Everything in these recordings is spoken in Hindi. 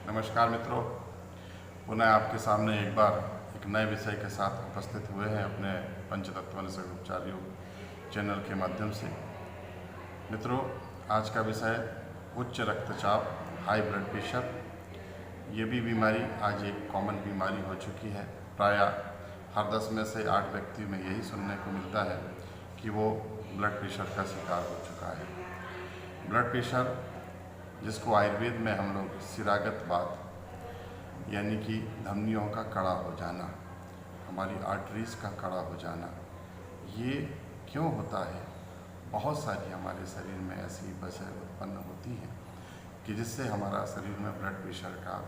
नमस्कार मित्रों, पुनः आपके सामने एक बार एक नए विषय के साथ उपस्थित हुए हैं अपने पंचतत्व निसर्ग उपचार योग चैनल के माध्यम से। मित्रों, आज का विषय उच्च रक्तचाप, हाई ब्लड प्रेशर। ये भी बीमारी आज एक कॉमन बीमारी हो चुकी है। प्रायः हर 10 में से 8 व्यक्ति में यही सुनने को मिलता है कि वो ब्लड प्रेशर का शिकार हो चुका है। ब्लड प्रेशर, जिसको आयुर्वेद में हम लोग शिरागत बात यानी कि धमनियों का कड़ा हो जाना, हमारी आर्टरीज का कड़ा हो जाना, ये क्यों होता है? बहुत सारी हमारे शरीर में ऐसी वजह उत्पन्न होती हैं कि जिससे हमारा शरीर में ब्लड प्रेशर का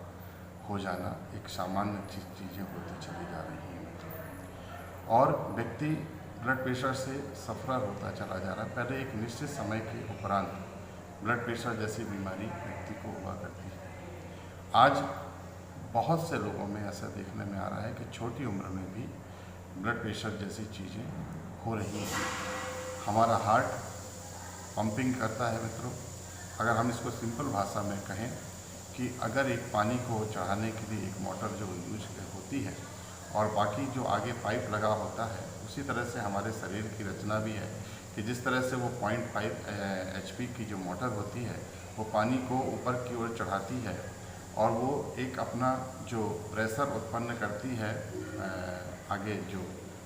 हो जाना एक सामान्य चीज़ें होती चली जा रही हैं और व्यक्ति ब्लड प्रेशर से सफ़र होता चला जा रहा है। पहले एक निश्चित समय के उपरांत ब्लड प्रेशर जैसी बीमारी व्यक्ति को हुआ करती है। आज बहुत से लोगों में ऐसा देखने में आ रहा है कि छोटी उम्र में भी ब्लड प्रेशर जैसी चीज़ें हो रही हैं। हमारा हार्ट पंपिंग करता है मित्रों। अगर हम इसको सिंपल भाषा में कहें कि अगर एक पानी को चढ़ाने के लिए एक मोटर जो यूज होती है और बाकी जो आगे पाइप लगा होता है, उसी तरह से हमारे शरीर की रचना भी है कि जिस तरह से वो 0.5 HP की जो मोटर होती है वो पानी को ऊपर की ओर चढ़ाती है और वो एक अपना जो प्रेशर उत्पन्न करती है आगे जो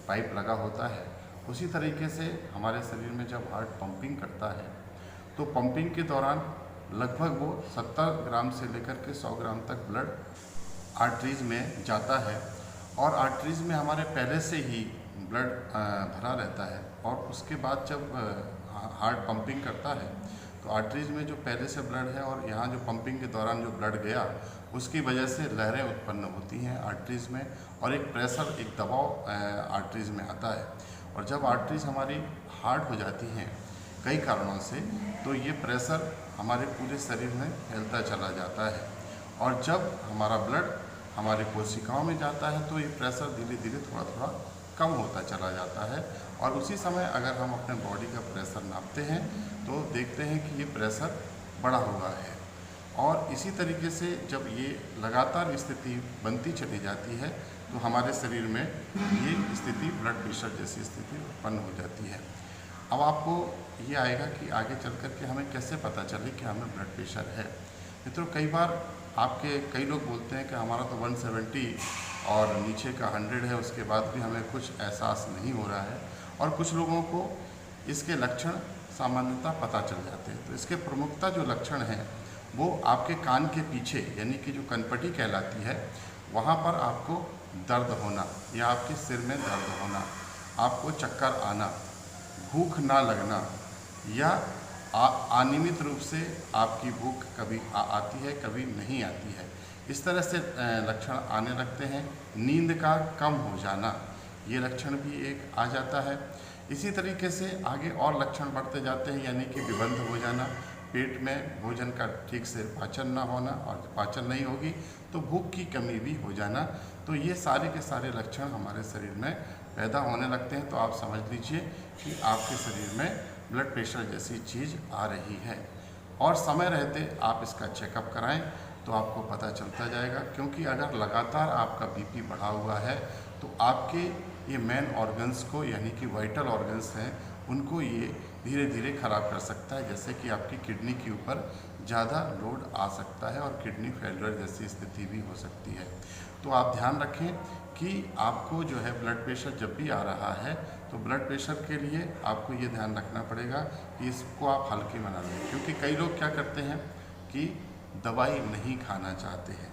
पाइप लगा होता है, उसी तरीके से हमारे शरीर में जब हार्ट पंपिंग करता है तो पंपिंग के दौरान लगभग वो 70 ग्राम से लेकर के 100 ग्राम तक ब्लड आर्टरीज में जाता है और आर्टरीज में हमारे पहले से ही ब्लड भरा रहता है और उसके बाद जब हार्ट पंपिंग करता है तो आर्टरीज में जो पहले से ब्लड है और यहाँ जो पंपिंग के दौरान जो ब्लड गया उसकी वजह से लहरें उत्पन्न होती हैं आर्टरीज में और एक प्रेशर, एक दबाव आर्टरीज में आता है। और जब आर्टरीज हमारी हार्ड हो जाती हैं कई कारणों से, तो ये प्रेशर हमारे पूरे शरीर में फैलता चला जाता है और जब हमारा ब्लड हमारी कोशिकाओं में जाता है तो ये प्रेशर धीरे धीरे थोड़ा थोड़ा कम होता चला जाता है और उसी समय अगर हम अपने बॉडी का प्रेशर नापते हैं तो देखते हैं कि ये प्रेशर बढ़ा हुआ है। और इसी तरीके से जब ये लगातार स्थिति बनती चली जाती है तो हमारे शरीर में ये स्थिति ब्लड प्रेशर जैसी स्थिति उत्पन्न हो जाती है। अब आपको ये आएगा कि आगे चल कर के हमें कैसे पता चले कि हमें ब्लड प्रेशर है। मित्रों, कई बार कई लोग बोलते हैं कि हमारा तो 170 और नीचे का 100 है, उसके बाद भी हमें कुछ एहसास नहीं हो रहा है और कुछ लोगों को इसके लक्षण सामान्यतः पता चल जाते हैं। तो इसके प्रमुखता जो लक्षण हैं वो आपके कान के पीछे यानी कि जो कनपटी कहलाती है वहाँ पर आपको दर्द होना या आपके सिर में दर्द होना, आपको चक्कर आना, भूख ना लगना या अनियमित रूप से आपकी भूख कभी आती है कभी नहीं आती है, इस तरह से लक्षण आने लगते हैं। नींद का कम हो जाना, ये लक्षण भी एक आ जाता है। इसी तरीके से आगे और लक्षण बढ़ते जाते हैं यानी कि विबंध हो जाना, पेट में भोजन का ठीक से पाचन ना होना और पाचन नहीं होगी तो भूख की कमी भी हो जाना। तो ये सारे के सारे लक्षण हमारे शरीर में पैदा होने लगते हैं। तो आप समझ लीजिए कि आपके शरीर में ब्लड प्रेशर जैसी चीज़ आ रही है और समय रहते आप इसका चेकअप कराएं तो आपको पता चलता जाएगा। क्योंकि अगर लगातार आपका बीपी बढ़ा हुआ है तो आपके ये मेन ऑर्गन्स को यानी कि वाइटल ऑर्गन्स हैं उनको ये धीरे धीरे ख़राब कर सकता है, जैसे कि आपकी किडनी के ऊपर ज़्यादा लोड आ सकता है और किडनी फेलियर जैसी स्थिति भी हो सकती है। तो आप ध्यान रखें कि आपको जो है ब्लड प्रेशर जब भी आ रहा है तो ब्लड प्रेशर के लिए आपको ये ध्यान रखना पड़ेगा कि इसको आप हल्के में ना लें। क्योंकि कई लोग क्या करते हैं कि दवाई नहीं खाना चाहते हैं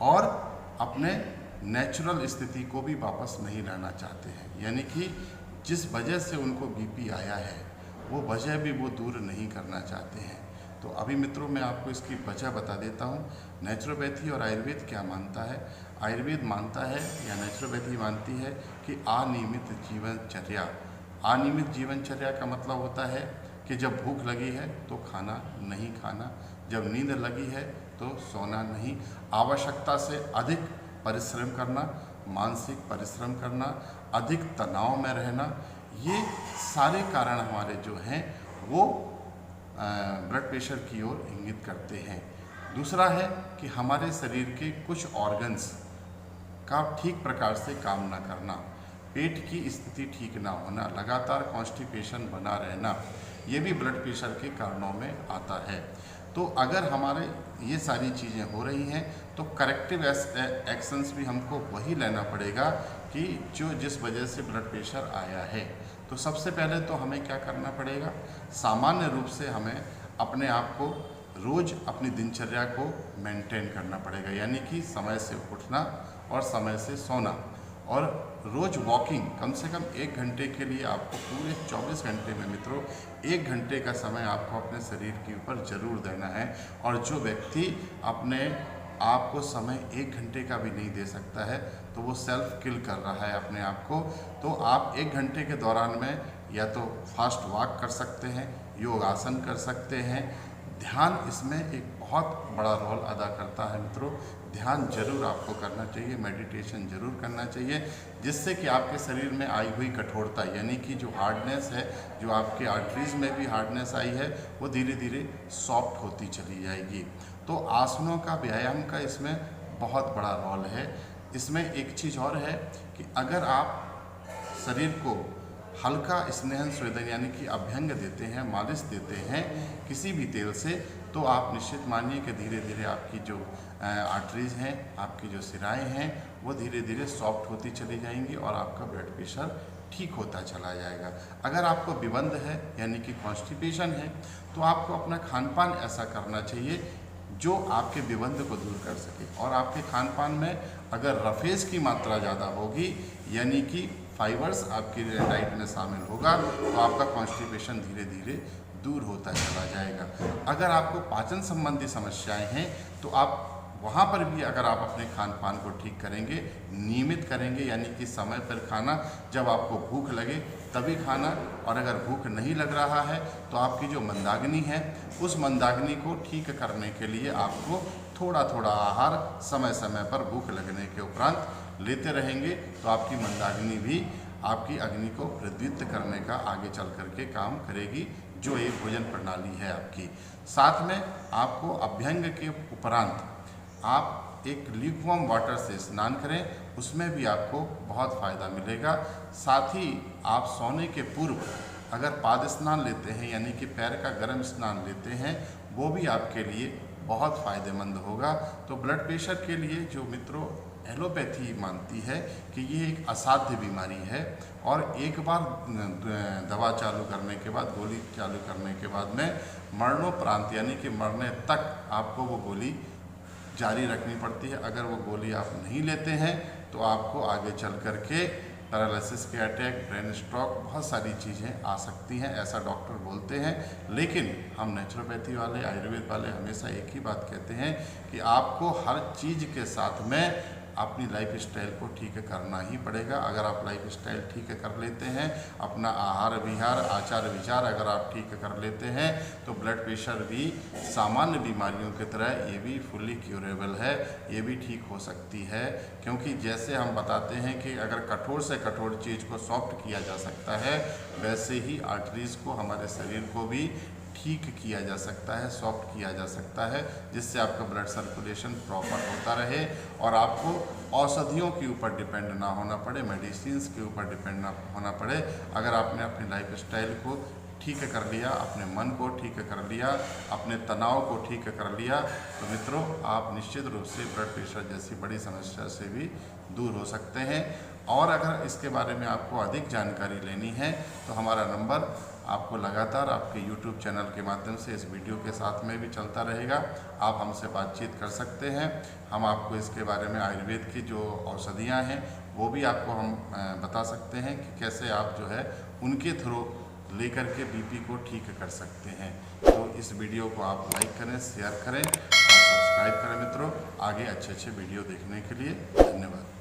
और अपने नेचुरल स्थिति को भी वापस नहीं लाना चाहते हैं, यानी कि जिस वजह से उनको बीपी आया है वो वजह भी वो दूर नहीं करना चाहते हैं। तो अभी मित्रों मैं आपको इसकी वजह बता देता हूँ। नेचुरोपैथी और आयुर्वेद क्या मानता है? आयुर्वेद मानता है या नेचुरोपैथी मानती है कि अनियमित जीवनचर्या। अनियमित जीवनचर्या का मतलब होता है कि जब भूख लगी है तो खाना नहीं खाना, जब नींद लगी है तो सोना नहीं, आवश्यकता से अधिक परिश्रम करना, मानसिक परिश्रम करना, अधिक तनाव में रहना, ये सारे कारण हमारे जो हैं वो ब्लड प्रेशर की ओर इंगित करते हैं। दूसरा है कि हमारे शरीर के कुछ ऑर्गन्स का ठीक प्रकार से काम ना करना, पेट की स्थिति ठीक ना होना, लगातार कॉन्स्टिपेशन बना रहना, ये भी ब्लड प्रेशर के कारणों में आता है। तो अगर हमारे ये सारी चीज़ें हो रही हैं तो करेक्टिव एक्शंस भी हमको वही लेना पड़ेगा कि जिस वजह से ब्लड प्रेशर आया है। तो सबसे पहले तो हमें क्या करना पड़ेगा, सामान्य रूप से हमें अपने आप को रोज़ अपनी दिनचर्या को मेंटेन करना पड़ेगा, यानी कि समय से उठना और समय से सोना, और रोज़ वॉकिंग कम से कम 1 घंटे के लिए आपको पूरे 24 घंटे में मित्रों 1 घंटे का समय आपको अपने शरीर के ऊपर ज़रूर देना है। और जो व्यक्ति अपने आप को समय 1 घंटे का भी नहीं दे सकता है तो वो सेल्फ किल कर रहा है अपने आप को। तो आप 1 घंटे के दौरान में या तो फास्ट वॉक कर सकते हैं, योगासन कर सकते हैं। ध्यान इसमें एक बहुत बड़ा रोल अदा करता है मित्रों। ध्यान जरूर आपको करना चाहिए, मेडिटेशन जरूर करना चाहिए, जिससे कि आपके शरीर में आई हुई कठोरता, यानी कि जो हार्डनेस है, जो आपके आर्टरीज में भी हार्डनेस आई है, वो धीरे धीरे सॉफ्ट होती चली जाएगी। तो आसनों का, व्यायाम का इसमें बहुत बड़ा रोल है। इसमें एक चीज़ और है कि अगर आप शरीर को हल्का स्नेहन स्वेदन यानी कि अभ्यंग देते हैं, मालिश देते हैं किसी भी तेल से, तो आप निश्चित मानिए कि धीरे धीरे आपकी जो आर्टरीज हैं, आपकी जो सिराएं हैं, वो धीरे धीरे सॉफ्ट होती चली जाएंगी और आपका ब्लड प्रेशर ठीक होता चला जाएगा। अगर आपको विबंध है यानी कि कॉन्स्टिपेशन है, तो आपको अपना खान पान ऐसा करना चाहिए जो आपके विबंध को दूर कर सके। और आपके खान पान में अगर रफेज की मात्रा ज़्यादा होगी, यानी कि फाइबर्स आपकी डाइट में शामिल होगा, तो आपका कॉन्स्टिपेशन धीरे धीरे दूर होता चला जाएगा। अगर आपको पाचन संबंधी समस्याएं हैं तो आप वहाँ पर भी अगर आप अपने खान पान को ठीक करेंगे, नियमित करेंगे, यानी कि समय पर खाना, जब आपको भूख लगे तभी खाना, और अगर भूख नहीं लग रहा है तो आपकी जो मंदाग्नि है, उस मंदाग्नि को ठीक करने के लिए आपको थोड़ा थोड़ा आहार समय समय पर भूख लगने के उपरांत लेते रहेंगे, तो आपकी मंदाग्नि भी आपकी अग्नि को प्रज्वलित करने का आगे चल करके काम करेगी, जो एक भोजन प्रणाली है आपकी। साथ में आपको अभ्यंग के उपरांत आप एक ल्यूकवार्म वाटर से स्नान करें, उसमें भी आपको बहुत फ़ायदा मिलेगा। साथ ही आप सोने के पूर्व अगर पाद स्नान लेते हैं, यानी कि पैर का गर्म स्नान लेते हैं, वो भी आपके लिए बहुत फ़ायदेमंद होगा। तो ब्लड प्रेशर के लिए जो मित्रों एलोपैथी मानती है कि ये एक असाध्य बीमारी है, और एक बार दवा चालू करने के बाद, गोली चालू करने के बाद में मरणोपरांत यानी कि मरने तक आपको वो गोली जारी रखनी पड़ती है। अगर वो गोली आप नहीं लेते हैं तो आपको आगे चल कर के पैरालिसिस के अटैक, ब्रेन स्ट्रोक, बहुत सारी चीज़ें आ सकती हैं, ऐसा डॉक्टर बोलते हैं। लेकिन हम नेचुरोपैथी वाले, आयुर्वेद वाले हमेशा एक ही बात कहते हैं कि आपको हर चीज़ के साथ में अपनी लाइफ स्टाइल को ठीक करना ही पड़ेगा। अगर आप लाइफ स्टाइल ठीक कर लेते हैं, अपना आहार विहार, आचार विचार अगर आप ठीक कर लेते हैं, तो ब्लड प्रेशर भी सामान्य बीमारियों की तरह ये भी फुल्ली क्यूरेबल है, ये भी ठीक हो सकती है। क्योंकि जैसे हम बताते हैं कि अगर कठोर से कठोर चीज़ को सॉफ्ट किया जा सकता है, वैसे ही आर्टरीज को, हमारे शरीर को भी ठीक किया जा सकता है, सॉफ्ट किया जा सकता है, जिससे आपका ब्लड सर्कुलेशन प्रॉपर होता रहे और आपको औषधियों के ऊपर डिपेंड ना होना पड़े, मेडिसिन्स के ऊपर डिपेंड ना होना पड़े। अगर आपने अपनी लाइफ स्टाइल को ठीक कर लिया, अपने मन को ठीक कर लिया, अपने तनाव को ठीक कर लिया, तो मित्रों आप निश्चित रूप से ब्लड प्रेशर जैसी बड़ी समस्या से भी दूर हो सकते हैं। और अगर इसके बारे में आपको अधिक जानकारी लेनी है तो हमारा नंबर आपको लगातार आपके YouTube चैनल के माध्यम से इस वीडियो के साथ में भी चलता रहेगा। आप हमसे बातचीत कर सकते हैं। हम आपको इसके बारे में आयुर्वेद की जो औषधियाँ हैं वो भी आपको हम बता सकते हैं कि कैसे आप जो है उनके थ्रू लेकर के बीपी को ठीक कर सकते हैं। तो इस वीडियो को आप लाइक करें, शेयर करें और सब्सक्राइब करें मित्रों। आगे अच्छे अच्छे वीडियो देखने के लिए धन्यवाद।